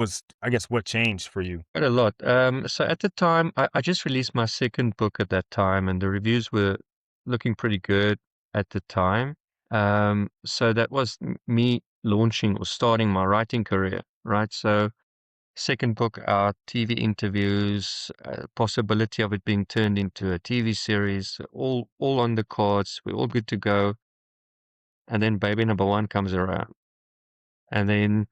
Was I guess what changed for you? Quite a lot. So at the time, I just released my second book at that time, and the reviews were looking pretty good at the time. So that was me launching or starting my writing career, right? So second book out, TV interviews, possibility of it being turned into a TV series, all on the cards. We're all good to go. And then baby number one comes around, and then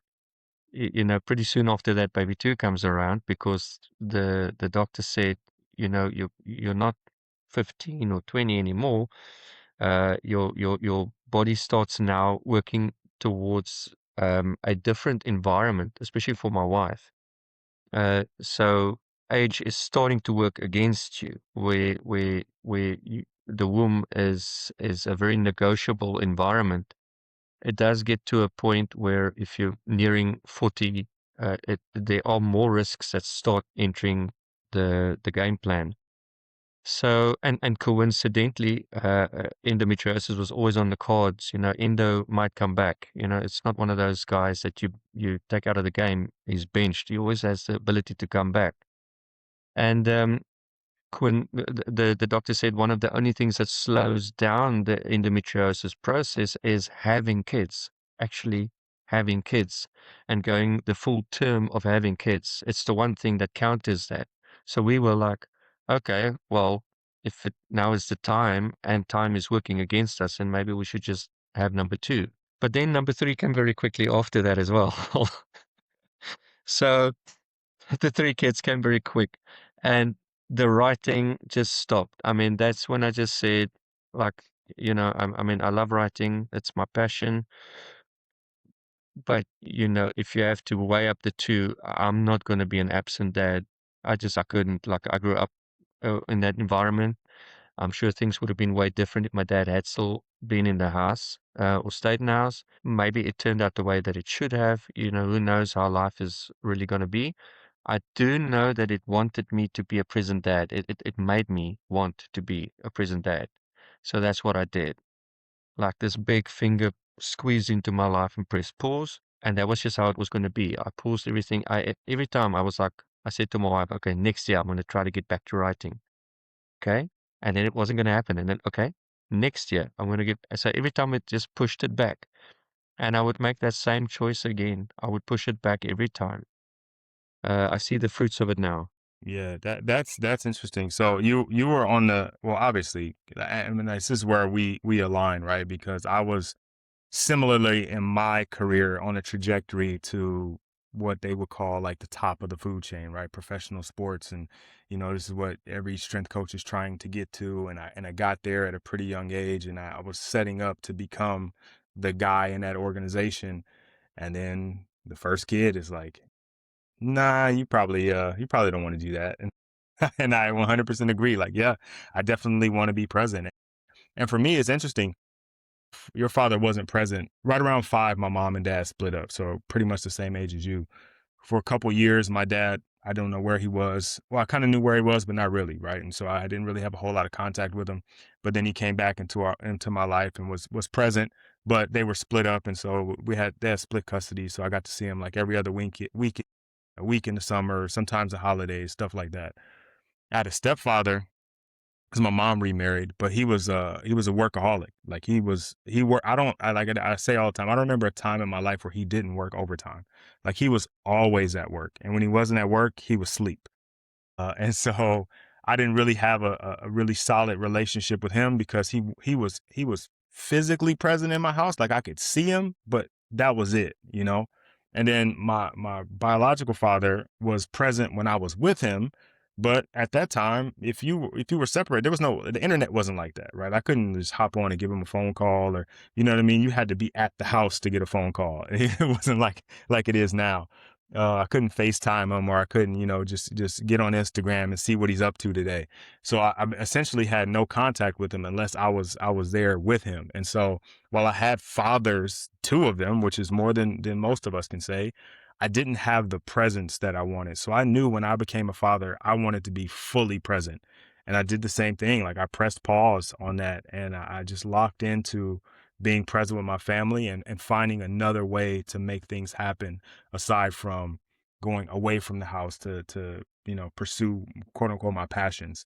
pretty soon after that, baby two comes around because the doctor said, you're not 15 or 20 anymore. Your body starts now working towards a different environment, especially for my wife. So age is starting to work against you, where the womb is a very negotiable environment. It does get to a point where if you're nearing 40, there are more risks that start entering the game plan. So, and coincidentally, endometriosis was always on the cards. Endo might come back. It's not one of those guys that you take out of the game. He's benched. He always has the ability to come back. And when the doctor said one of the only things that slows down the endometriosis process is having kids, actually having kids and going the full term of having kids. It's the one thing that counters that. So we were like, okay, well, if now is the time and time is working against us, and maybe we should just have number two. But then number three came very quickly after that as well. So the three kids came very quick, and the writing just stopped. I mean, that's when I just said, like, I mean, I love writing. It's my passion. But, if you have to weigh up the two, I'm not going to be an absent dad. I couldn't. Like, I grew up in that environment. I'm sure things would have been way different if my dad had still been in the house or stayed in the house. Maybe it turned out the way that it should have. Who knows how life is really going to be. I do know that it wanted me to be a prison dad. It made me want to be a prison dad. So that's what I did. Like this big finger squeezed into my life and pressed pause. And that was just how it was going to be. I paused everything. Every time I was like, I said to my wife, okay, next year I'm going to try to get back to writing. Okay. And then it wasn't going to happen. And then, okay, next year I'm going to get, so every time it just pushed it back. And I would make that same choice again. I would push it back every time. I see the fruits of it now. Yeah, that's interesting. So you were on the well, obviously, I mean, this is where we align, right? Because I was similarly in my career on a trajectory to what they would call like the top of the food chain, right? Professional sports, and this is what every strength coach is trying to get to. And I got there at a pretty young age, and I was setting up to become the guy in that organization. And then the first kid is like, nah, you probably don't want to do that. And and I 100% agree. Like, yeah, I definitely want to be present. And for me, it's interesting. Your father wasn't present. Right around 5, my mom and dad split up, so pretty much the same age as you. For a couple years, my dad, I don't know where he was. Well, I kind of knew where he was, but not really, right? And so I didn't really have a whole lot of contact with him. But then he came back into my life and was present, but they were split up, and so they had split custody. So I got to see him like every other week, a week in the summer, sometimes the holidays, stuff like that. I had a stepfather because my mom remarried, but he was a workaholic. Like he worked. I say all the time. I don't remember a time in my life where he didn't work overtime. Like he was always at work, and when he wasn't at work, he was asleep. And so I didn't really have a really solid relationship with him because he was physically present in my house. Like I could see him, but that was it. And then my biological father was present when I was with him. But at that time, if you were separated, the internet wasn't like that, right? I couldn't just hop on and give him a phone call, or you know what I mean. You had to be at the house to get a phone call. It wasn't like it is now. I couldn't FaceTime him, or I couldn't, just get on Instagram and see what he's up to today. So I essentially had no contact with him unless I was there with him. And so while I had fathers, two of them, which is more than most of us can say, I didn't have the presence that I wanted. So I knew when I became a father, I wanted to be fully present. And I did the same thing. Like I pressed pause on that, and I just locked into being present with my family, and finding another way to make things happen aside from going away from the house to pursue quote unquote my passions.